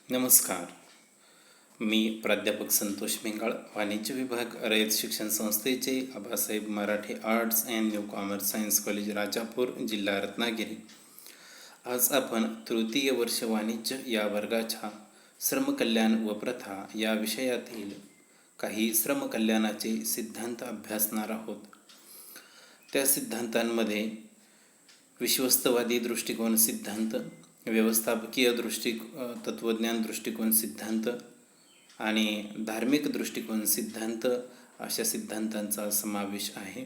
नमस्कार. मी प्राध्यापक संतोष भिंगाळ, वाणिज्य विभाग, रयत शिक्षण संस्थेचे Abasaheb Marathe arts and new commerce science college, Rajapur, जिल्हा रत्नागिरी. आज आपण तृतीय वर्ष वाणिज्य या वर्गाच्या श्रमकल्याण व प्रथा या विषयातील काही श्रमकल्याणाचे सिद्धांत अभ्यासणार आहोत. त्या सिद्धांतांमध्ये विश्वस्तवादी दृष्टिकोन सिद्धांत, व्यवस्थापकीय तत्त्वज्ञान दृष्टिकोन सिद्धांत आणि धार्मिक दृष्टिकोन सिद्धांत अशा सिद्धांतांचा समावेश आहे.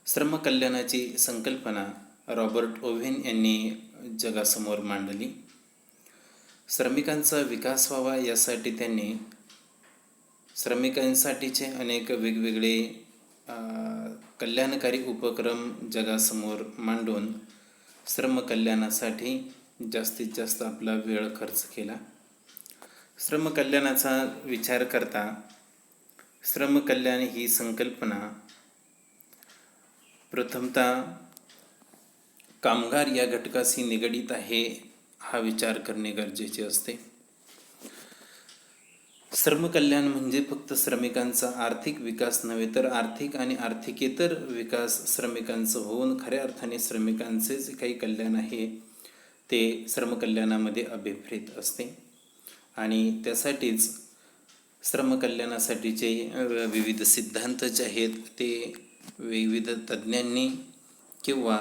श्रमकल्याणाची संकल्पना रॉबर्ट ओव्हेन यांनी जगासमोर मांडली. श्रमिकांचा विकास व्हावा यासाठी त्यांनी श्रमिकांसाठीचे अनेक वेगवेगळे कल्याणकारी उपक्रम जगासमोर मांडून श्रमकल्याणासाठी जास्तीत जास्त आपला वेळ खर्च केला. श्रमकल्याणाचा विचार करता श्रमकल्याण ही संकल्पना प्रथमतः कामगार या घटकाशी निगडीत आहे हा विचार करणे गरजेचे असते. श्रमकल्याण म्हणजे फक्त श्रमिकांचा आर्थिक विकास नव्हे तर आर्थिक आणि आर्थिकेतर विकास श्रमिकांचं होऊन खऱ्या अर्थाने श्रमिकांचे जे काही कल्याण आहे ते श्रमकल्याणामध्ये अभिप्रेत असते. आणि त्यासाठीच श्रमकल्याणासाठीचे विविध सिद्धांत जे आहेत ते विविध तज्ज्ञांनी किंवा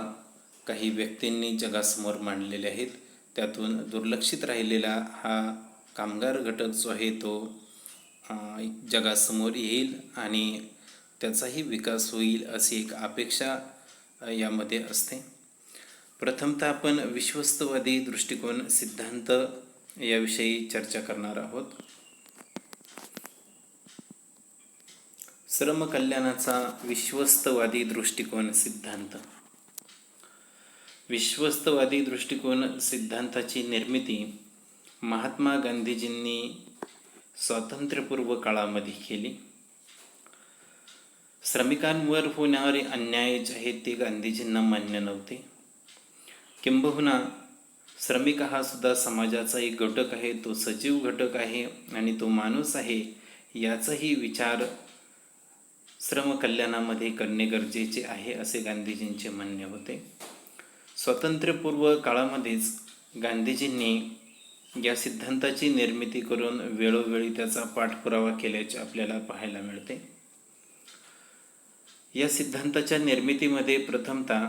काही व्यक्तींनी जगासमोर मांडलेले आहेत. त्यातून दुर्लक्षित राहिलेला हा कामगार घटक जो आहे तो जगासमोर येईल आणि त्याचाही विकास होईल अशी एक अपेक्षा यामध्ये असते. प्रथमतः आपण विश्वस्तवादी दृष्टिकोन सिद्धांत याविषयी चर्चा करणार आहोत. श्रमकल्याणाचा विश्वस्तवादी दृष्टिकोन सिद्धांत. विश्वस्तवादी दृष्टिकोन सिद्धांताची निर्मिती महात्मा गांधीजींनी स्वातंत्र्यपूर्व काळामध्ये केली. श्रमिकांवर होणारे अन्याय जे आहेत ते गांधीजींना मान्य नव्हते. किंबहुना श्रमिक हा सुद्धा समाजाचा एक घटक आहे, तो सजीव घटक आहे आणि तो माणूस आहे याचाही विचार श्रमकल्याणामध्ये करणे गरजेचे आहे असे गांधीजींचे म्हणणे होते. स्वातंत्र्यपूर्व काळामध्येच गांधीजींनी या सिद्धांताची निर्मिती करून वेळोवेळी त्याचा पाठपुरावा केल्याचे आपल्याला पाहायला मिळते. या सिद्धांताच्या निर्मितीमध्ये प्रथमतः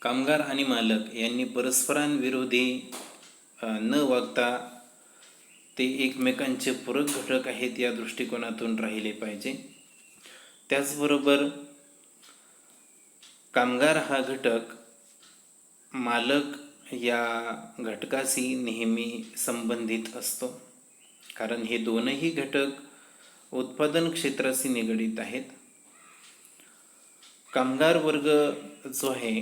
कामगार आणि मालक यांनी परस्परांविरोधी न वागता ते एकमेकांचे पूरक घटक आहेत या दृष्टिकोनातून राहिले पाहिजे. त्याचबरोबर कामगार हा घटक मालक या घटकाशी नेहमी संबंधित असतो, कारण हे दोनही घटक उत्पादन क्षेत्राशी निगडीत आहेत. कामगार वर्ग जो आहे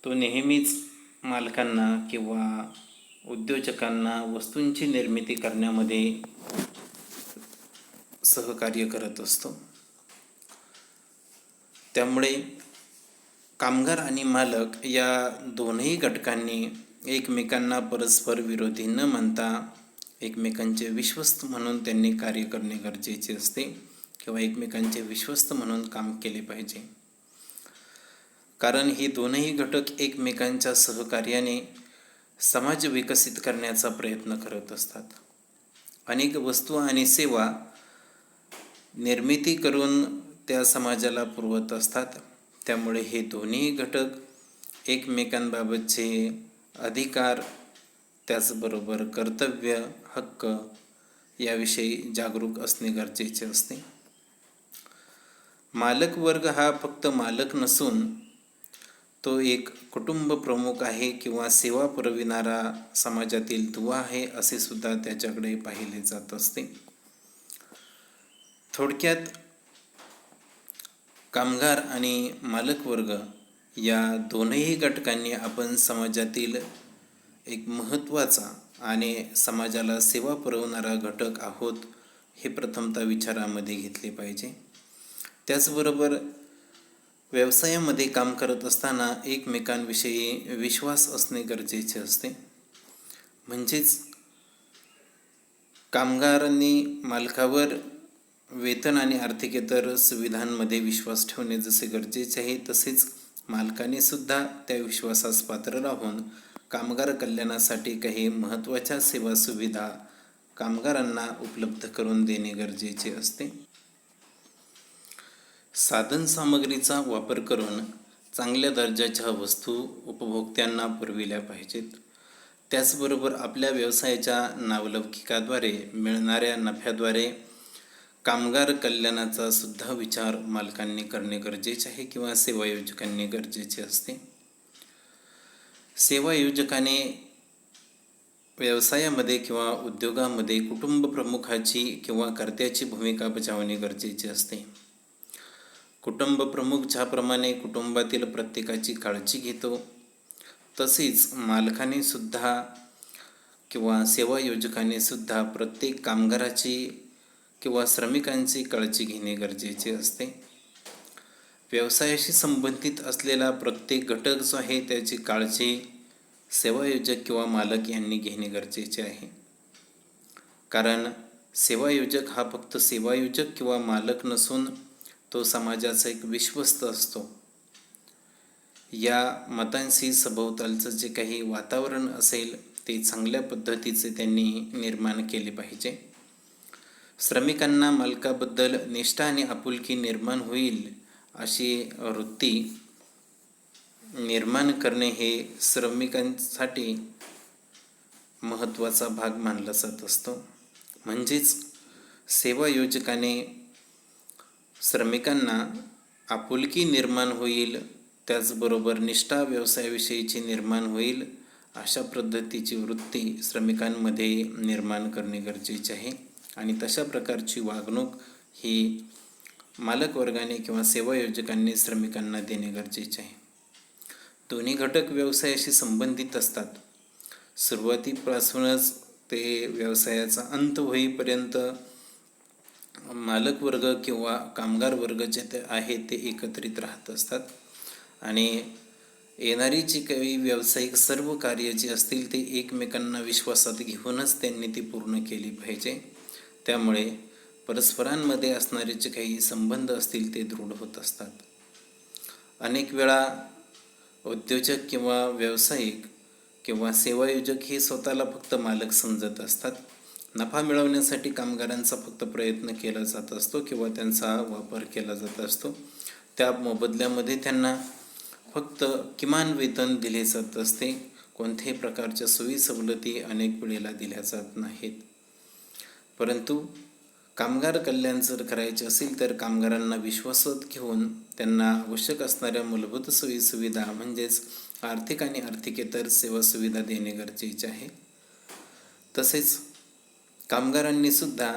तो नेहमीच मालकांना किंवा उद्योजकांना वस्तूंची निर्मिती करण्यामध्ये सहकार्य करत असतो. त्यामुळे कामगार आणि मालक या दोनही घटकांनी एकमेकांना परस्पर विरोधी न मानता एकमेकांचे विश्वस्त म्हणून त्यांनी कार्य करणे गरजेचे असते किंवा एकमेकांचे विश्वस्त म्हणून काम केले पाहिजे. कारण ही दोनही घटक एकमेकांच्या सहकार्याने समाज विकसित करण्याचा प्रयत्न करत असतात. अनेक वस्तू आणि सेवा निर्मिती करून त्या समाजाला पुरवत असतात. त्यामुळे हे दोन्ही घटक एकमेकांबाबतचे अधिकार, त्याचबरोबर कर्तव्य, हक्क याविषयी जागरूक असणे गरजेचे असते. मालक वर्ग हा फक्त मालक नसून तो एक कुटुंब प्रमुख आहे किंवा सेवा पुरविणारा समाजातील दुवा आहे असे सुद्धा त्याच्याकडे पाहिले जात असते. थोडक्यात कामगार आणि मालक वर्ग या दोनही घटकांनी आपण समाजातील एक महत्त्वाचा आणि समाजाला सेवा पुरवणारा घटक आहोत हे प्रथमतः विचारामध्ये घेतले पाहिजे. त्याचबरोबर व्यवसायामध्ये काम करत असताना एकमेकांविषयी विश्वास असणे गरजेचे असते. म्हणजेच कामगारांनी मालकावर वेतन आणि आर्थिकेतर सुविधांमध्ये विश्वास ठेवणे जसे गरजेचे आहे, तसेच मालकाने सुद्धा त्या विश्वासास पात्र राहून कामगार कल्याणासाठी काही महत्त्वाच्या सेवा सुविधा कामगारांना उपलब्ध करून देणे गरजेचे असते. साधनसामग्रीचा वापर करून चांगल्या दर्जाच्या वस्तू उपभोक्त्यांना पुरविल्या पाहिजेत. त्याचबरोबर आपल्या व्यवसायाच्या नावलौकिकाद्वारे मिळणाऱ्या नफ्याद्वारे कामगार कल्याणाचा सुद्धा विचार मालकांनी करणे गरजेचे आहे किंवा सेवायोजकांनी गरजेचे असते. सेवायोजकाने व्यवसायामध्ये किंवा उद्योगामध्ये कुटुंब प्रमुखाची किंवा कर्त्याची भूमिका बजावणे गरजेचे असते. कुटुंब प्रमुख ज्याप्रमाणे कुटुंबातील प्रत्येकाची काळजी घेतो, तसेच मालकाने सुद्धा किंवा सेवायोजकाने सुद्धा प्रत्येक कामगाराची किंवा श्रमिकांची काळजी घेणे गरजेचे असते. व्यवसायाशी संबंधित असलेला प्रत्येक घटक जो आहे त्याची काळजी सेवायोजक किंवा मालक यांनी घेणे गरजेचे आहे. कारण सेवायोजक हा फक्त सेवायोजक किंवा मालक नसून तो समाजाचा एक विश्वस्त असतो. या मतांशी सभोवतालचं जे काही वातावरण असेल ते चांगल्या पद्धतीचे त्यांनी निर्माण केले पाहिजे. श्रमिकांना मालकाबद्दल निष्ठा आणि आपुलकी निर्माण होईल अशी वृत्ती निर्माण करणे हे श्रमिकांसाठी महत्त्वाचा भाग मानला जात असतो. म्हणजेच सेवायोजकाने श्रमिकांना आपुलकी निर्माण होईल, त्याचबरोबर निष्ठा व्यवसायाविषयीची निर्माण होईल अशा पद्धतीची वृत्ती श्रमिकांमध्ये निर्माण करणे गरजेचे आहे. आणि तशा प्रकारची वागणूक ही मालकवर्गाने किंवा सेवायोजकांनी श्रमिकांना देणे गरजेचे आहे. दोन्ही घटक व्यवसायाशी संबंधित असतात. सुरुवातीपासूनच ते व्यवसायाचा अंत होईपर्यंत मालक वर्ग किंवा कामगार वर्ग जे ते आहे ते एकत्रित राहत असतात आणि येणारी जी काही व्यावसायिक सर्व कार्य जी असतील ते एकमेकांना विश्वासात घेऊनच त्यांनी ती पूर्ण केली पाहिजे. त्यामुळे परस्परांमध्ये असणारे जे काही संबंध असतील ते दृढ होत असतात. अनेक वेळा उद्योजक किंवा व्यावसायिक किंवा सेवायोजक हे स्वतःला फक्त मालक समजत असतात. नफा मिळवण्यासाठी कामगारांचा फक्त प्रयत्न केला जात असतो किंवा त्यांचा वापर केला जात असतो. त्या मोबदल्यामध्ये त्यांना फक्त किमान वेतन दिले जात असते. कोणत्याही प्रकारच्या सोयी सवलती अनेक वेळेला दिल्या जात नाहीत. परंतु कामगार कल्याण जर करायचे असेल तर कामगारांना विश्वासात घेऊन त्यांना आवश्यक असणाऱ्या मूलभूत सोयी सुविधा म्हणजेच आर्थिक आणि आर्थिकेतर सेवा सुविधा देणे गरजेचे आहे. तसेच कामगारांनी सुद्धा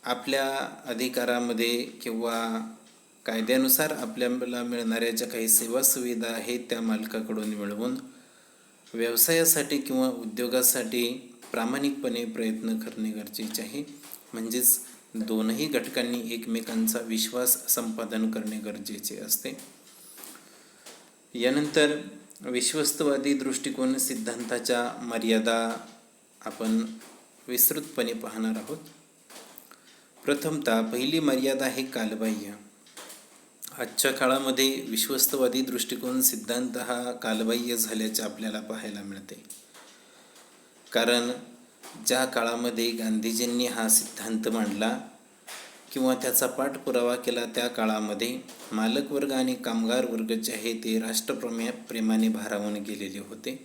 आपल्या अधिकारामध्ये किंवा कायद्यानुसार आपल्याला मिळणाऱ्या ज्या काही सेवा सुविधा आहेत त्या मालकाकडून मिळवून व्यवसायासाठी किंवा उद्योगासाठी प्रामाणिकपणे प्रयत्न करणे गरजेचे आहे. म्हणजेच दोनही घटकांनी एकमेकांचा विश्वास संपादन करणे गरजेचे असते. यानंतर विश्वस्तवादी दृष्टिकोन सिद्धांताच्या मर्यादा आपण विस्तृतपणे पाहणार आहोत. प्रथमतः पहिली मर्यादा आहे कालबाह्य. आजच्या काळामध्ये विश्वस्तवादी दृष्टिकोन सिद्धांत हा कालबाह्य झाल्याचे आपल्याला पाहायला मिळते. कारण ज्या काळामध्ये गांधीजींनी हा सिद्धांत मांडला किंवा त्याचा पाठपुरावा केला त्या काळामध्ये मालक वर्ग आणि कामगार वर्ग जे आहे ते राष्ट्रप्रेमाने भारावून गेलेले होते.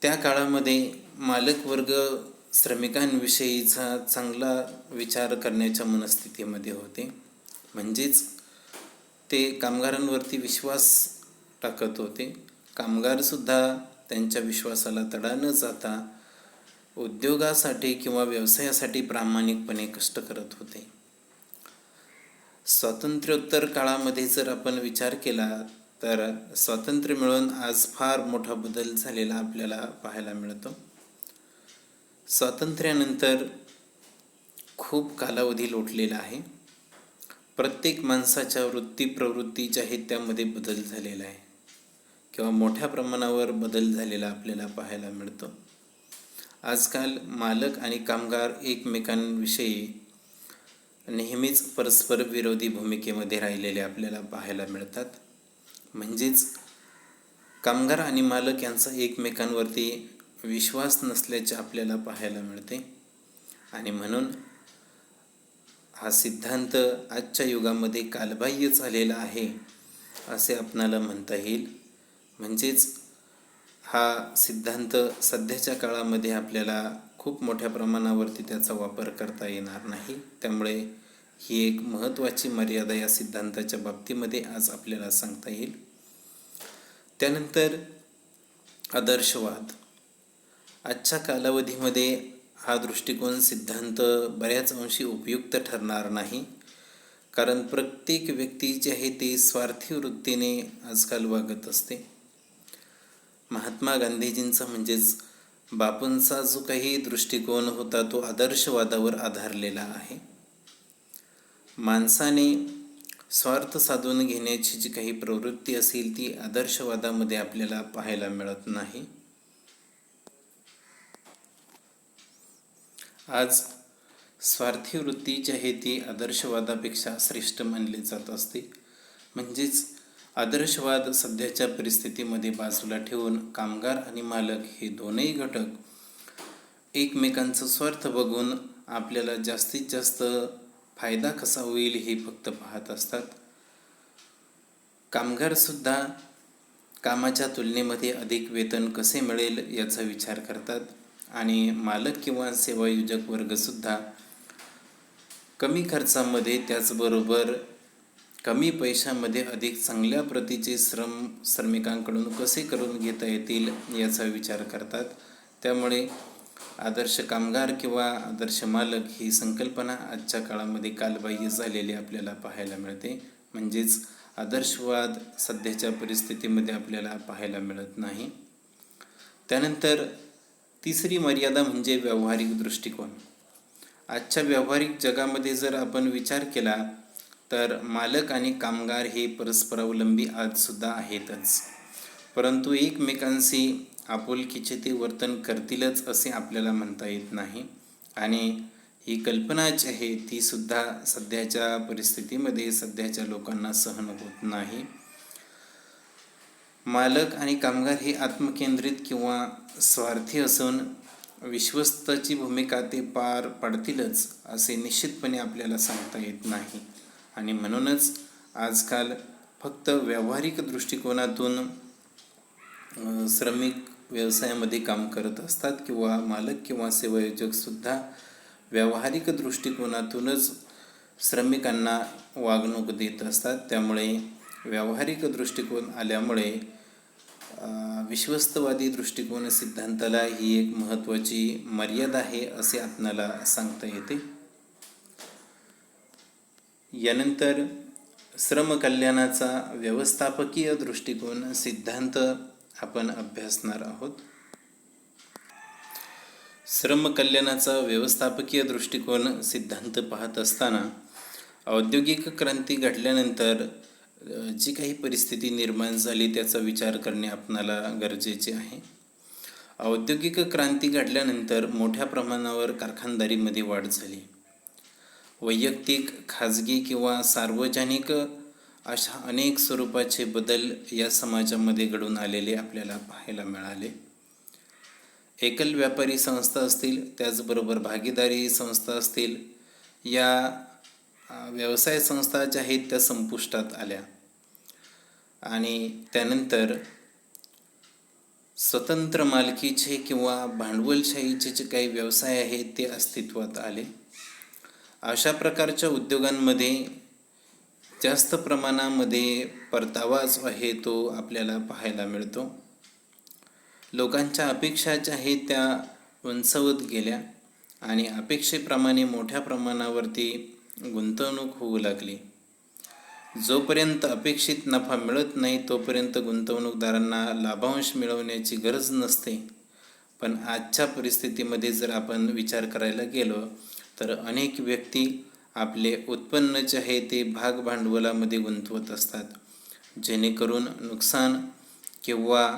त्या काळामध्ये मालक वर्ग श्रमिकांविषयीचा चांगला विचार करण्याच्या मनस्थितीमध्ये होते. म्हणजेच ते कामगारांवरती विश्वास टाकत होते. कामगारसुद्धा त्यांच्या विश्वासाला तडा न जाता उद्योगासाठी किंवा व्यवसायासाठी प्रामाणिकपणे कष्ट करत होते. स्वातंत्र्योत्तर काळामध्ये जर आपण विचार केला तर स्वातंत्र्य मिळून आज फार मोठा बदल झालेला आपल्याला पाहायला मिळतो. स्वातंत्र्यानंतर खूप कालावधी लोटलेला आहे. प्रत्येक माणसाच्या वृत्ती प्रवृत्ती ज्या आहेत त्यामध्ये बदल झालेला आहे. किंवा मोठ्या प्रमाणावर बदल झालेला आपल्याला पाहायला मिळतो. आजकाल मालक आणि कामगार एकमेकांविषयी नेहमीच परस्पर विरोधी भूमिकेमध्ये राहिलेले आपल्याला पाहायला मिळतात. म्हणजेच कामगार आणि मालक यांचा एकमेकांवरती विश्वास नसल्याचे आपल्याला पाहायला मिळते आणि म्हणून हा सिद्धांत आजच्या युगामध्ये कालबाह्य झालेला आहे असे आपणाला म्हणता येईल. म्हणजेच हा सिद्धांत सध्याच्या काळामध्ये आपल्याला खूप मोठ्या प्रमाणावरती त्याचा वापर करता येणार नाही. त्यामुळे ही एक महत्त्वाची मर्यादा या सिद्धांताच्या बाबतीमध्ये आज आपल्याला सांगता येईल. त्यानंतर आदर्शवाद. आजच्या कालावधीमध्ये हा दृष्टिकोन सिद्धांत बऱ्याच अंशी उपयुक्त ठरणार नाही, कारण प्रत्येक व्यक्ती जे आहे ते स्वार्थी वृत्तीने आजकाल वागत असते. महात्मा गांधीजींचा म्हणजेच बापूंचा जो काही दृष्टिकोन होता तो आदर्शवादावर आधारलेला आहे. माणसाने स्वार्थ साधून घेण्याची जी काही प्रवृत्ती असेल ती आदर्शवादामध्ये आपल्याला पाहायला मिळत नाही. आज स्वार्थी वृत्ती जी आहे ती आदर्शवादापेक्षा श्रेष्ठ मानली जात असते. म्हणजेच आदर्शवाद सध्याच्या परिस्थितीमध्ये बाजूला ठेवून कामगार आणि मालक हे दोनही घटक एकमेकांचा स्वार्थ बघून आपल्याला जास्तीत जास्त फायदा कसा होईल हे फक्त पाहत असतात. कामगारसुद्धा कामाच्या तुलनेमध्ये अधिक वेतन कसे मिळेल याचा विचार करतात आणि मालक किंवा सेवायोजक वर्गसुद्धा कमी खर्चामध्ये त्याचबरोबर कमी पैशामध्ये अधिक चांगल्या प्रतीचे श्रमिकांकडून कसे करून घेता येतील याचा विचार करतात. त्यामुळे आदर्श कामगार किंवा आदर्श मालक ही संकल्पना आजच्या काळामध्ये कालबाह्य झालेली आपल्याला पाहायला मिळते. म्हणजेच आदर्शवाद सध्याच्या परिस्थितीमध्ये आपल्याला पाहायला मिळत नाही. त्यानंतर तिसरी मर्यादा म्हणजे व्यावहारिक दृष्टिकोन. आजच्या व्यावहारिक जगामध्ये जर आपण विचार केला तर मालक आणि कामगार हे परस्परावलंबी आजसुद्धा आहेतच, परंतु एकमेकांशी आपुलकीचे ते वर्तन करतीलच असे आपल्याला म्हणता येत नाही. आणि ही कल्पना जी आहे ती सुद्धा सध्याच्या परिस्थितीमध्ये सध्याच्या लोकांना सहन होत नाही. मालक आणि कामगार हे आत्मकेंद्रित किंवा स्वार्थी असून विश्वस्ताची भूमिका ते पार पाडतीलच असे निश्चितपणे आपल्याला सांगता येत नाही. आणि म्हणूनच आजकाल फक्त व्यावहारिक दृष्टिकोनातून श्रमिक व्यवसायामध्ये काम करत असतात किंवा मालक किंवा सेवायोजकसुद्धा व्यावहारिक दृष्टिकोनातूनच श्रमिकांना वागणूक देत असतात. त्यामुळे व्यावहारिक दृष्टिकोन आल्यामुळे विश्वस्तवादी दृष्टिकोन सिद्धांताला ही एक महत्त्वाची मर्यादा आहे असे आपणाला सांगता येते. यानंतर श्रमकल्याणाचा व्यवस्थापकीय दृष्टिकोन सिद्धांत आपण अभ्यासणार आहोत. श्रमकल्याणाचा व्यवस्थापकीय दृष्टिकोन सिद्धांत पाहत असताना औद्योगिक क्रांती घडल्यानंतर जी काही परिस्थिती निर्माण झाली त्याचा विचार करणे आपणाला गरजेचे आहे. औद्योगिक क्रांती घडल्यानंतर मोठ्या प्रमाणावर कारखानदारीमध्ये वाढ झाली. वैयक्तिक, खाजगी किंवा सार्वजनिक अशा अनेक स्वरूपाचे बदल या समाजामध्ये घडून आलेले आपल्याला पाहायला मिळाले. एकल व्यापारी संस्था असतील, त्याचबरोबर भागीदारी संस्था असतील, या व्यवसाय संस्था ज्या आहेत त्या संपुष्टात आल्या आणि त्यानंतर स्वतंत्र मालकीचे किंवा भांडवलशाहीचे जे काही व्यवसाय आहेत ते अस्तित्वात आले. अशा प्रकारच्या उद्योगांमध्ये जास्त प्रमाणामध्ये परतावा जो आहे तो आपल्याला पाहायला मिळतो. लोकांच्या अपेक्षा ज्या आहेत त्या उंचावत गेल्या आणि अपेक्षेप्रमाणे मोठ्या प्रमाणावरती गुंतवणूक होऊ लागली. जोपर्यंत अपेक्षित नफा मिळत नाही तोपर्यंत गुंतवणूकदारांना लाभांश मिळवण्याची गरज नसते. पण आजच्या परिस्थितीमध्ये जर आपण विचार करायला गेलो तर अनेक व्यक्ती आपले उत्पन्न जे आहे ते भाग भांडवलामध्ये गुंतवत असतात, जेणेकरून नुकसान किंवा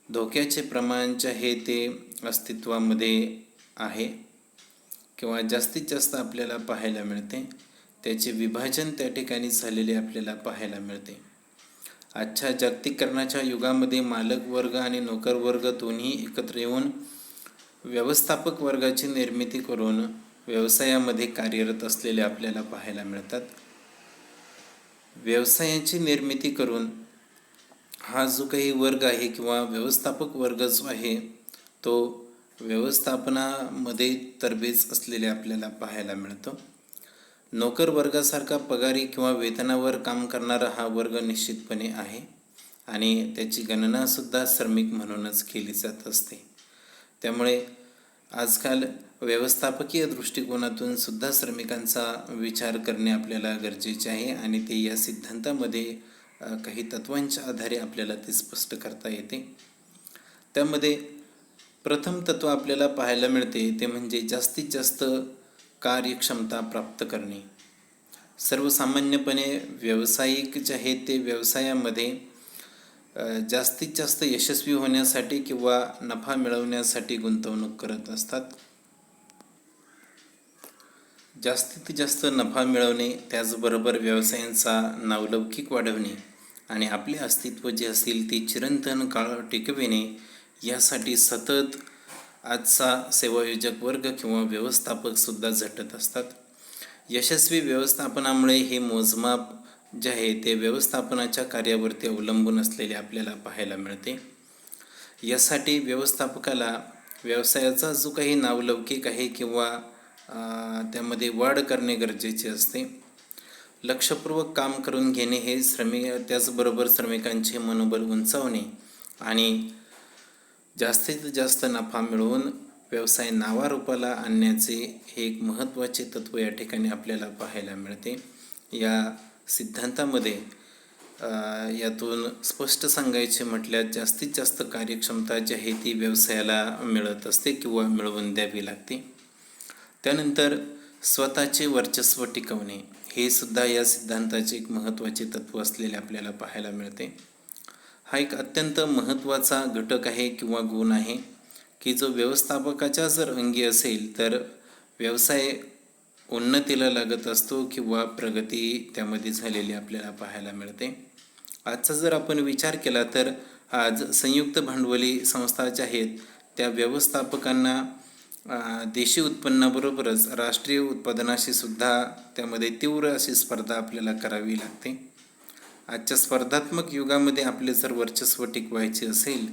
धोक्याचे प्रमाण जे आहे ते अस्तित्वामध्ये आहे किंवा जास्तीत जास्त आपल्याला पाहायला मिळते, त्याचे विभाजन त्या ठिकाणी झालेले आपल्याला पाहायला मिळते. आजच्या जागतिकीकरणाच्या युगामध्ये मालक वर्ग आणि नोकर वर्ग दोन्ही एकत्र येऊन व्यवस्थापक वर्गाची निर्मिती करून व्यवसायामध्ये कार्यरत असलेले आपल्याला पाहायला मिळतात. व्यवसायाची निर्मिती करून हा जो काही वर्ग आहे किंवा व्यवस्थापक वर्ग जो आहे तो व्यवस्थापनामध्ये तरबेज असलेले आपल्याला पाहायला मिळतो. नोकर वर्गासारखा पगारी किंवा वेतनावर काम करणारा हा वर्ग निश्चितपणे आहे आणि त्याची गणनासुद्धा श्रमिक म्हणूनच केली जात असते. त्यामुळे आजकाल व्यवस्थापकीय दृष्टिकोनातून सुद्धा श्रमिकांचा विचार करणे आपल्याला गरजेचे आहे आणि ते या सिद्धांतामध्ये काही तत्वांच्या आधारे आपल्याला ते स्पष्ट करता येते. त्यामध्ये प्रथम तत्व आपल्याला पाहायला मिळते ते म्हणजे जास्तीत जास्त कार्यक्षमता प्राप्त करणे. सर्वसामान्यपणे व्यावसायिक जे आहेत ते व्यवसायामध्ये जास्तीत जास्त यशस्वी होण्यासाठी किंवा नफा मिळवण्यासाठी गुंतवणूक करत असतात. जास्तीत जास्त नफा मिळवणे, त्याचबरोबर व्यवसायांचा नावलौकिक वाढवणे आणि आपले अस्तित्व जे असेल ते चिरंतन काळ टिकविणे यासाठी सतत आजचा सेवायोजक वर्ग किंवा व्यवस्थापकसुद्धा झटत असतात. यशस्वी व्यवस्थापनामुळे हे मोजमाप जे आहे ते व्यवस्थापनाच्या कार्यावरती अवलंबून असलेले आपल्याला पाहायला मिळते. यासाठी व्यवस्थापकाला व्यवसायाचा जो काही नावलौकिक आहे किंवा त्यामध्ये वाढ करणे गरजेचे असते. लक्षपूर्वक काम करून घेणे हे त्याचबरोबर श्रमिकांचे मनोबल उंचावणे आणि जास्तीत जास्त नफा मिळवून व्यवसाय नावारूपाला आणण्याचे हे एक महत्त्वाचे तत्त्व या ठिकाणी आपल्याला पाहायला मिळते. या सिद्धांतामध्ये यातून स्पष्ट सांगायचे म्हटल्यास जास्तीत जास्त कार्यक्षमता जी आहे ती व्यवसायाला मिळत असते किंवा मिळवून द्यावी लागते. त्यानंतर स्वतःचे वर्चस्व टिकवणे हे सुद्धा या सिद्धांताचे एक महत्त्वाचे तत्त्व असलेले आपल्याला पाहायला मिळते. हा एक अत्यंत महत्त्वाचा घटक आहे किंवा गुण आहे की जो व्यवस्थापकाच्या जर अंगी असेल तर व्यवसाय उन्नतीला लागत असतो किंवा प्रगती त्यामध्ये झालेली आपल्याला पाहायला मिळते. आजचा जर आपण विचार केला तर आज संयुक्त भांडवली संस्था ज्या आहेत त्या व्यवस्थापकांना देशी उत्पन्नाबरोबरच राष्ट्रीय उत्पादनाशी सुद्धा त्यामध्ये तीव्र अशी स्पर्धा आपल्याला करावी लागते. आजच्या स्पर्धात्मक युगामध्ये आपले जर वर्चस्व टिकवायचे असेल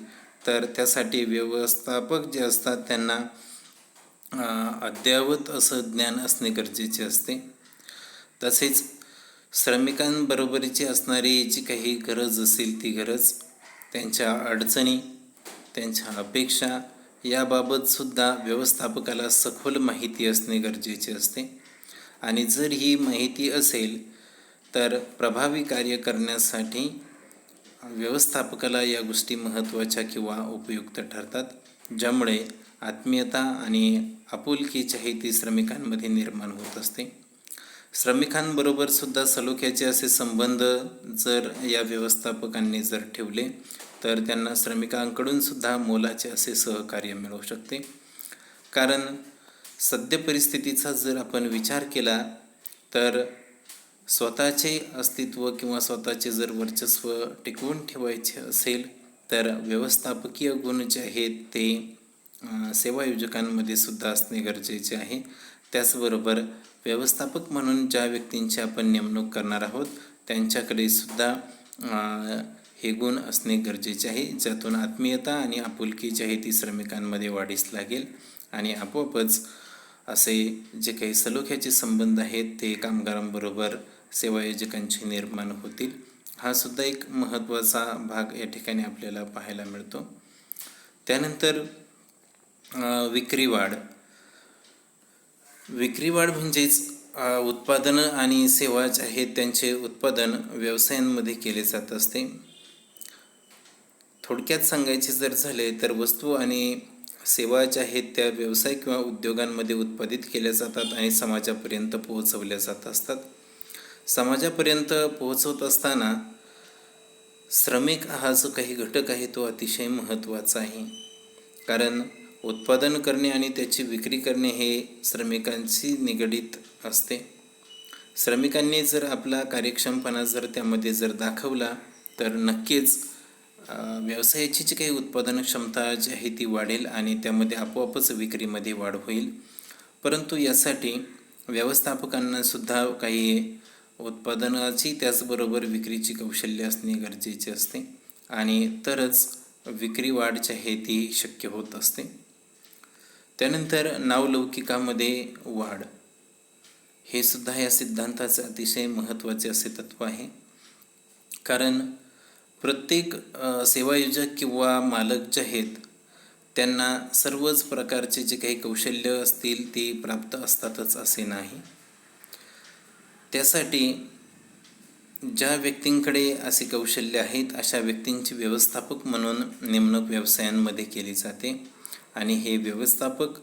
तर त्यासाठी व्यवस्थापक जे असतात त्यांना अद्ययावत असं ज्ञान असणे गरजेचे असते. तसेच श्रमिकांबरोबरीची असणारी जी काही गरज असेल ती गरज, त्यांच्या अडचणी, त्यांच्या अपेक्षा याबाबतसुद्धा व्यवस्थापकाला सखोल माहिती असणे गरजेचे असते. आणि जर ही माहिती असेल तर प्रभावी कार्य करण्यासाठी व्यवस्थापकाला या गोष्टी महत्त्वाच्या किंवा उपयुक्त ठरतात, ज्यामुळे आत्मीयता आणि आपुलकीची आहे ती श्रमिकांमध्ये निर्माण होत असते. श्रमिकांबरोबर सुद्धा सलोख्याचे असे संबंध जर या व्यवस्थापकांनी जर ठेवले तर त्यांना श्रमिकांकडून सुद्धा मोलाचे असे सहकार्य मिळू शकते. कारण सद्य परिस्थितीचा जर आपण विचार केला तर स्वतःचे अस्तित्व किंवा स्वतःचे जर वर्चस्व टिकवून ठेवायचे असेल तर व्यवस्थापकीय गुण जे आहेत ते सेवायोजकांमध्ये सुद्धा असणे गरजेचे आहे. त्याचबरोबर व्यवस्थापक म्हणून ज्या व्यक्तींची आपण नेमणूक करणार आहोत त्यांच्याकडे सुद्धा हे गुण असणे गरजेचे आहे, ज्यातून आत्मीयता आणि आपुलकी जी आहे ती श्रमिकांमध्ये वाढीस लागेल आणि आपोआपच असे जे काही सलोख्याचे संबंध आहेत ते कामगारांबरोबर सेवायोजकांचे निर्माण होतील. हा सुद्धा एक महत्त्वाचा भाग या ठिकाणी आपल्याला पाहायला मिळतो. त्यानंतर विक्रीवाढ म्हणजेच उत्पादनं आणि सेवा जे आहेत त्यांचे उत्पादन व्यवसायांमध्ये केले जात असते. थोडक्यात सांगायचे जर झाले तर वस्तू आणि सेवा ज्या आहेत त्या व्यवसाय किंवा उद्योगांमध्ये उत्पादित केल्या जातात आणि समाजापर्यंत पोहोचवल्या जात असतात. समाजापर्यंत पोहोचवत असताना श्रमिक हा जो काही घटक आहे तो अतिशय महत्त्वाचा आहे. कारण उत्पादन करणे आणि त्याची विक्री करणे हे श्रमिकांशी निगडीत असते. श्रमिकांनी जर आपला कार्यक्षमपणा जर त्यामध्ये जर दाखवला तर नक्कीच व्यवसायाची जी काही उत्पादन क्षमता जी आहे ती वाढेल आणि त्यामध्ये आपोआपच विक्रीमध्ये वाढ होईल. परंतु यासाठी व्यवस्थापकांनासुद्धा काही उत्पादनाची त्याचबरोबर विक्रीची कौशल्य असणे गरजेचे असते आणि तरच विक्री वाढ जी आहे ती शक्य होत असते. त्यानंतर नावलौकिकामध्ये वाढ हे सुद्धा या सिद्धांताचे अतिशय महत्त्वाचे असे तत्त्व आहे. कारण प्रत्येक सेवायोजक किंवा मालक जे आहेत त्यांना सर्वच प्रकारचे जे काही कौशल्य असतील ते प्राप्त असतातच असे नाही. त्यासाठी ज्या व्यक्तींकडे असे कौशल्य आहेत अशा व्यक्तींची व्यवस्थापक म्हणून नेमणूक व्यवसायांमध्ये केली जाते आणि हे व्यवस्थापक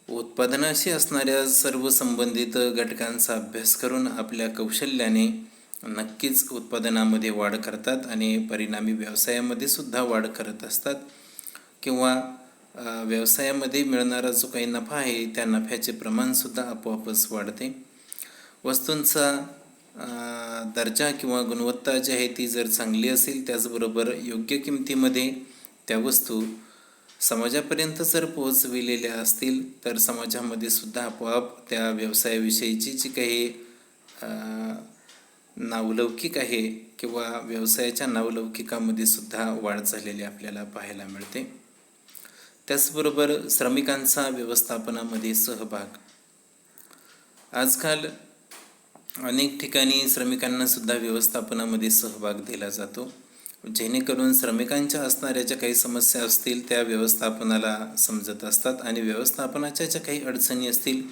उत्पादनाशी असणाऱ्या सर्व संबंधित घटकांचा अभ्यास करून आपल्या कौशल्याने नक्कीच उत्पादनामध्ये वाढ करतात आणि परिणामी व्यवसायामध्ये सुद्धा वाढ करत असतात किंवा व्यवसायामध्ये मिळणारा जो काही नफा आहे त्या नफ्याचे प्रमाणसुद्धा आपोआपच वाढते. वस्तूंचा दर्जा किंवा गुणवत्ता जी आहे ती जर चांगली असेल त्याचबरोबर योग्य किमतीमध्ये त्या वस्तू समाजापर्यंत जर पोहोचविलेल्या असतील तर समाजामध्ये सुद्धा आपोआप त्या व्यवसायाविषयीची जी काही नावलौकिक आहे किंवा व्यवसायाच्या नावलौकिकामध्ये सुद्धा वाढ झालेली आपल्याला पाहायला मिळते. त्याचबरोबर श्रमिकांचा व्यवस्थापनामध्ये सहभाग. आजकाल अनेक ठिकाणी श्रमिकांनासुद्धा व्यवस्थापनामध्ये सहभाग दिला जातो जेणेकरून श्रमिकांच्या असणाऱ्या ज्या काही समस्या असतील त्या व्यवस्थापनाला समजत असतात आणि व्यवस्थापनाच्या ज्या काही अडचणी असतील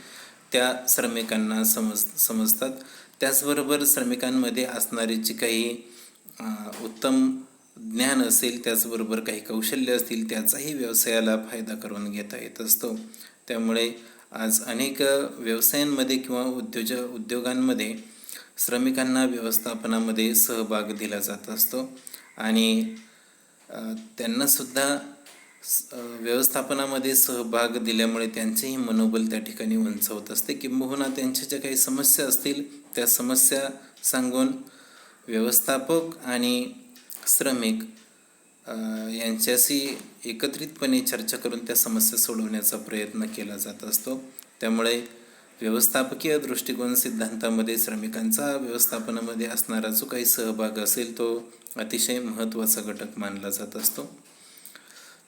त्या श्रमिकांना समजतात. त्याचबरोबर श्रमिकांमध्ये असणारे जे काही उत्तम ज्ञान असेल त्याचबरोबर काही कौशल्य असतील त्याचाही व्यवसायाला फायदा करून घेता येत असतो. त्यामुळे आज अनेक व्यवसायांमध्ये किंवा उद्योगांमध्ये श्रमिकांना व्यवस्थापनामध्ये सहभाग दिला जात असतो आणि त्यांनासुद्धा व्यवस्थापनामध्ये सहभाग दिल्यामुळे त्यांचेही मनोबल त्या ठिकाणी उंचावत असते. किंबहुना त्यांच्या ज्या काही समस्या असतील त्या समस्या सांगून व्यवस्थापक आणि श्रमिक यांच्याशी एकत्रितपणे चर्चा करून त्या समस्या सोडवण्याचा प्रयत्न केला जात असतो. त्यामुळे व्यवस्थापकीय दृष्टिकोन सिद्धांतामध्ये श्रमिकांचा व्यवस्थापनामध्ये असणारा जो काही सहभाग असेल तो अतिशय महत्त्वाचा घटक मानला जात असतो.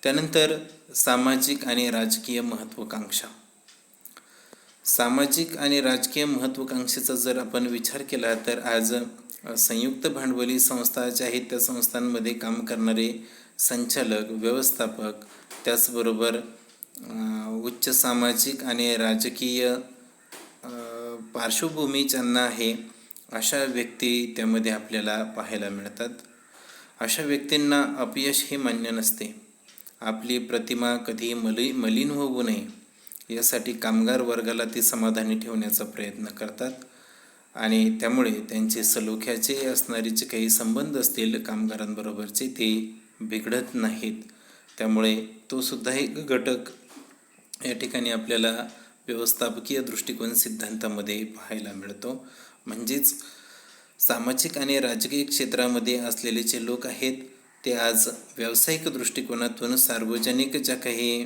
त्यानंतर सामाजिक आणि राजकीय महत्त्वाकांक्षा. सामाजिक आणि राजकीय महत्त्वाकांक्षेचा जर आपण विचार केला तर आज संयुक्त भांडवली संस्था ज्या आहेत त्या संस्थांमध्ये काम करणारे संचालक, व्यवस्थापक, त्याचबरोबर उच्च सामाजिक आणि राजकीय पार्श्वभूमी ज्यांना आहे अशा व्यक्ती त्यामध्ये आपल्याला पाहायला मिळतात. अशा व्यक्तींना अपयश हे मान्य नसते. आपली प्रतिमा कधी मलिन होऊ नये यासाठी कामगार वर्गाला ते समाधानी ठेवण्याचा प्रयत्न करतात आणि त्यामुळे त्यांचे सलोख्याचे असणारे जे काही संबंध असतील कामगारांबरोबरचे ते बिघडत नाहीत. त्यामुळे तो सुद्धा एक घटक या ठिकाणी आपल्याला व्यवस्थापकीय दृष्टिकोन सिद्धांतामध्ये पाहायला मिळतो. म्हणजेच सामाजिक आणि राजकीय क्षेत्रामध्ये असलेले जे लोक आहेत ते आज व्यावसायिक दृष्टिकोनातून सार्वजनिक ज्या काही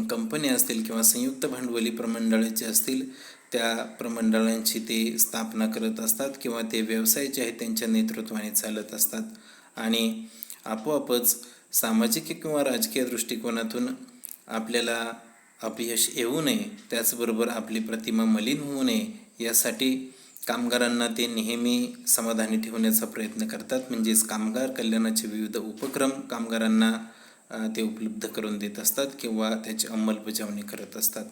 कंपन्या असतील किंवा संयुक्त भांडवली प्रमंडळे जे असतील त्या प्रमंडळांची ते स्थापना करत असतात किंवा ते व्यवसाय जे आहेत त्यांच्या नेतृत्वाने चालत असतात आणि आपोआपच सामाजिक किंवा राजकीय दृष्टिकोनातून आपल्याला अपयश येऊ नये त्याचबरोबर आपली प्रतिमा मलिन होऊ नये यासाठी कामगारांना ते नेहमी समाधानी ठेवण्याचा प्रयत्न करतात. म्हणजेच कामगार कल्याणाचे विविध उपक्रम कामगारांना ते उपलब्ध करून देत असतात किंवा त्याची अंमलबजावणी करत असतात.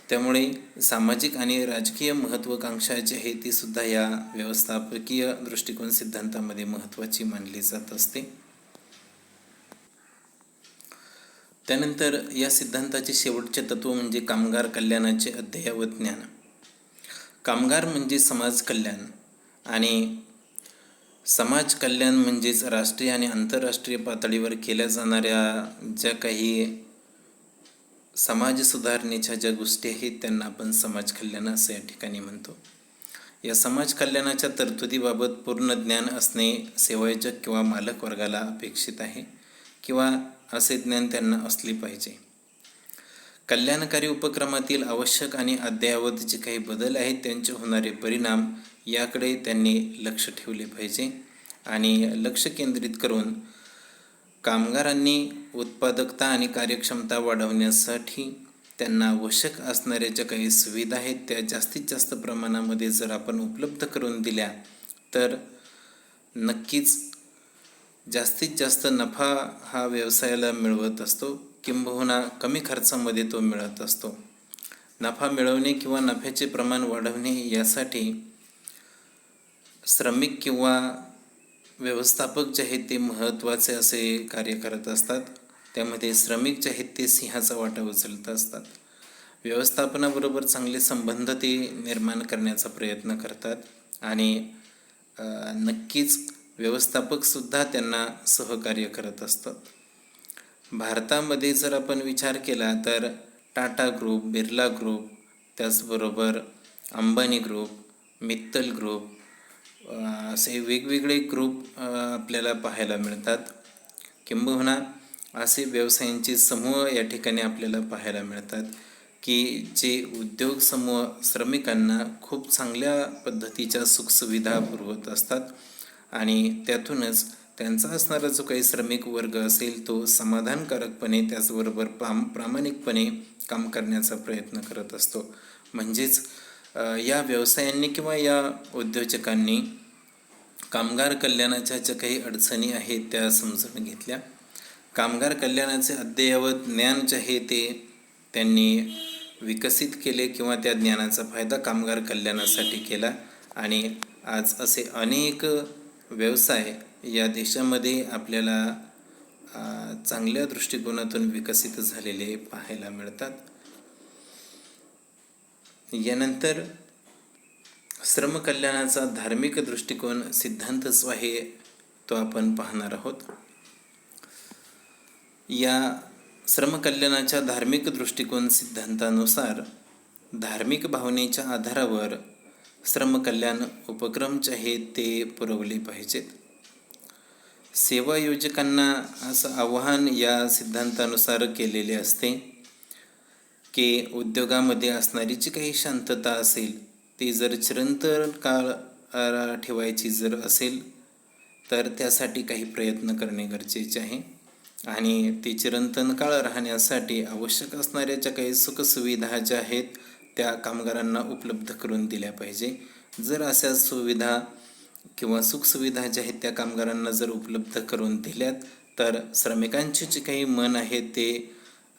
त्यामुळे सामाजिक आणि राजकीय महत्त्वाकांक्षा जी आहे ती सुद्धा या व्यवस्थापकीय दृष्टिकोन सिद्धांतामध्ये महत्त्वाची मानली जात असते. त्यानंतर या सिद्धांताचे शेवटचे तत्व म्हणजे कामगार कल्याणाचे अद्ययावत ज्ञान. कामगार म्हणजे समाज कल्याण आणि समाज कल्याण म्हणजेच राष्ट्रीय आणि आंतरराष्ट्रीय पातळीवर केल्या जाणाऱ्या ज्या काही समाज सुधारणेच्या ज्या गोष्टी आहेत त्यांना आपण समाज कल्याण असं या ठिकाणी म्हणतो. या समाज कल्याणाच्या तरतुदीबाबत पूर्ण ज्ञान असणे सेवायोजक किंवा मालक वर्गाला अपेक्षित आहे किंवा असे ज्ञान त्यांना असले पाहिजे. कल्याणकारी उपक्रमातील आवश्यक आणि अद्ययावत जे काही बदल आहेत त्यांचे होणारे परिणाम याकडे त्यांनी लक्ष ठेवले पाहिजे आणि लक्ष केंद्रित करून कामगारांनी उत्पादकता आणि कार्यक्षमता वाढवण्यासाठी त्यांना आवश्यक असणाऱ्या ज्या काही सुविधा आहेत त्या जास्तीत जास्त प्रमाणामध्ये जर आपण उपलब्ध करून दिल्या तर नक्कीच जास्तीत जास्त नफा हा व्यवसायाला मिळवत असतो, किंबहुना कमी खर्चामध्ये तो मिळत असतो. नफा मिळवणे किंवा नफ्याचे प्रमाण वाढवणे यासाठी श्रमिक किंवा व्यवस्थापक जे आहेत ते महत्त्वाचे असे कार्य करत असतात. त्यामध्ये श्रमिक जे आहेत ते सिंहाचा वाटा उचलत असतात. व्यवस्थापनाबरोबर चांगले संबंध ते निर्माण करण्याचा प्रयत्न करतात आणि नक्कीच व्यवस्थापकसुद्धा त्यांना सहकार्य करत असतात. भारतामध्ये जर आपण विचार केला तर टाटा ग्रुप, बिर्ला ग्रुप, त्याचबरोबर अंबानी ग्रुप, मित्तल ग्रुप असे वेगवेगळे ग्रुप आपल्याला पाहायला मिळतात. किंबहुना असे व्यवसायांचे समूह या ठिकाणी आपल्याला पाहायला मिळतात की जे उद्योग समूह श्रमिकांना खूप चांगल्या पद्धतीच्या सुखसुविधा पुरवत असतात आणि त्यातूनच त्यांचा असणारा जो काही श्रमिक वर्ग असेल तो समाधानकारकपणे त्याचबरोबर प्रामाणिकपणे काम करण्याचा प्रयत्न करत असतो. म्हणजेच या व्यवसायांनी किंवा या उद्योजकांनी कामगार कल्याणाच्या ज्या काही अडचणी आहेत त्या समजून घेतल्या. कामगार कल्याणाचे अद्ययावत ज्ञान जे आहे ते त्यांनी विकसित केले किंवा त्या ज्ञानाचा फायदा कामगार कल्याणासाठी केला आणि आज असे अनेक व्यवसाय या देशामध्ये आपल्याला चांगल्या दृष्टिकोनातून विकसित झालेले पाहायला मिळतात. यानंतर श्रमकल्याणाचा धार्मिक दृष्टिकोन सिद्धांत जो आहे तो आपण पाहणार आहोत. या श्रमकल्याणाच्या धार्मिक दृष्टिकोन सिद्धांतानुसार धार्मिक भावनेच्या आधारावर श्रमकल्याण उपक्रम जे आहेत ते पुरवले पाहिजेत. सेवा योजकांना असं आवाहन या सिद्धांतानुसार केलेले असते की उद्योगामध्ये असणारी जी काही शांतता असेल ती जर चिरंतन काळ ठेवायची जर असेल तर त्यासाठी काही प्रयत्न करणे गरजेचे आहे आणि ते चिरंतन काळ राहण्यासाठी आवश्यक असणाऱ्या ज्या काही सुखसुविधा ज्या आहेत त्या कामगारांना उपलब्ध करून दिल्या पाहिजे. जर अशा सुविधा किंवा सुखसुविधा ज्या आहेत त्या कामगारांना जर उपलब्ध करून दिल्यात तर श्रमिकांचे जे काही मन आहे ते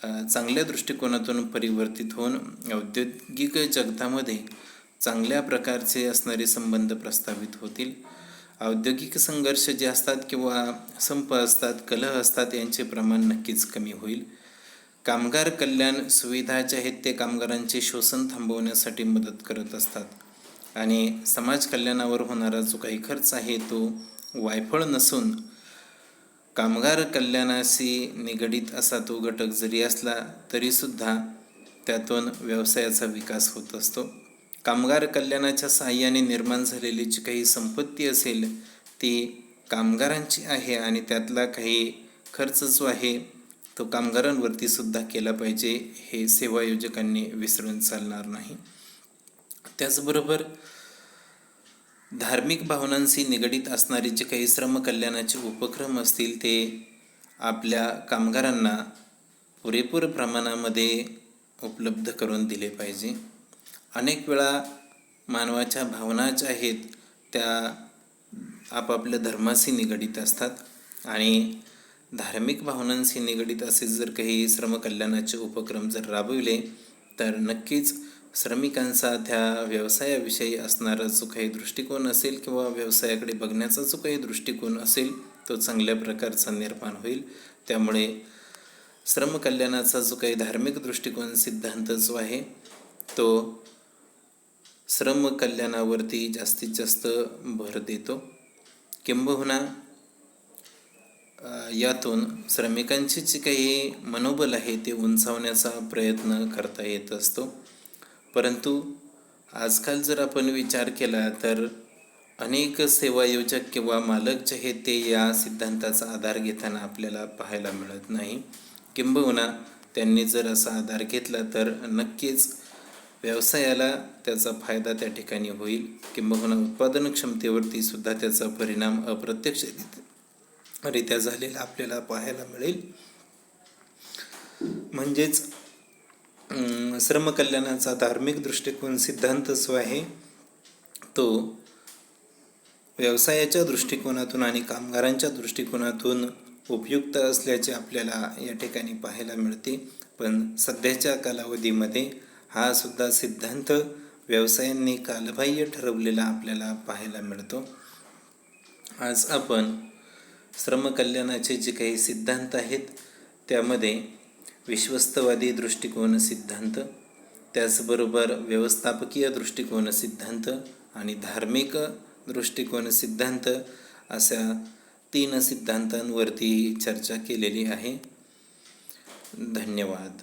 चांगल्या दृष्टिकोनातून परिवर्तित होऊन औद्योगिक जगतामध्ये चांगल्या प्रकारचे असणारे संबंध प्रस्थापित होतील. औद्योगिक संघर्ष जे असतात किंवा संप असतात, कलह असतात यांचे प्रमाण नक्कीच कमी होईल. कामगार कल्याण सुविधा ज्या आहेत ते कामगारांचे शोषण थांबवण्यासाठी मदत करत असतात आणि समाज कल्याणावर होणारा जो काही खर्च आहे तो वायफळ नसून कामगार कल्याणाशी निगडीत असा तो घटक जरी असला तरीसुद्धा त्यातून व्यवसायाचा विकास होत असतो. कामगार कल्याणाच्या सहाय्याने निर्माण झालेली जी काही संपत्ती असेल ती कामगारांची आहे आणि त्यातला काही खर्च जो आहे तो कामगारांवरती सुद्धा केला पाहिजे हे सेवा योजकांनी विसरून चालणार नाही. त्याचबरोबर धार्मिक भावनांशी निगडीत असणारे जे काही श्रमकल्याणाचे उपक्रम असतील ते आपल्या कामगारांना पुरेपूर प्रमाणामध्ये उपलब्ध करून दिले पाहिजे. अनेक वेळा मानवाच्या भावना ज्या आहेत त्या आपापल्या धर्माशी निगडीत असतात आणि धार्मिक भावनांशी निगडीत असे जर काही श्रमकल्याणाचे उपक्रम जर राबविले तर नक्कीच श्रमिकांचा त्या व्यवसायाविषयी असणारा जो काही दृष्टिकोन असेल किंवा व्यवसायाकडे बघण्याचा जो काही दृष्टिकोन असेल तो चांगल्या प्रकारचा निर्माण होईल. त्यामुळे श्रमकल्याणाचा जो काही धार्मिक दृष्टिकोन सिद्धांत जो आहे तो श्रमकल्याणावरती जास्तीत जास्त भर देतो. किंबहुना यातून श्रमिकांचे जे काही मनोबल आहे ते उंचावण्याचा प्रयत्न करता येत असतो. परंतु आजकाल जर आपण विचार केला तर अनेक सेवायोजक किंवा मालक जे आहेत ते या सिद्धांताचा आधार घेताना आपल्याला पाहायला मिळत नाही. किंबहुना त्यांनी जर असा आधार घेतला तर नक्कीच व्यवसायाला त्याचा फायदा त्या ठिकाणी होईल. किंबहुना उत्पादन क्षमतेवरती सुद्धा त्याचा परिणाम अप्रत्यक्षरित्या झालेला आपल्याला पाहायला मिळेल. म्हणजेच श्रमकल्याणाचा धार्मिक दृष्टिकोन सिद्धांत जो आहे तो व्यवसायाच्या दृष्टिकोनातून आणि कामगारांच्या दृष्टिकोनातून उपयुक्त असल्याचे आपल्याला या ठिकाणी पाहायला मिळते. पण सध्याच्या कालावधीमध्ये हा सुद्धा सिद्धांत व्यवसायांनी कालबाह्य ठरवलेला आपल्याला पाहायला मिळतो. आज आपण श्रमकल्याणाचे जे काही सिद्धांत आहेत त्यामध्ये विश्वस्तवादी दृष्टिकोन सिद्धांत, त्याचबरोबर व्यवस्थापकीय दृष्टिकोन सिद्धांत आणि धार्मिक दृष्टिकोन सिद्धांत अशा 3 सिद्धांतांवरती चर्चा केलेली आहे. धन्यवाद.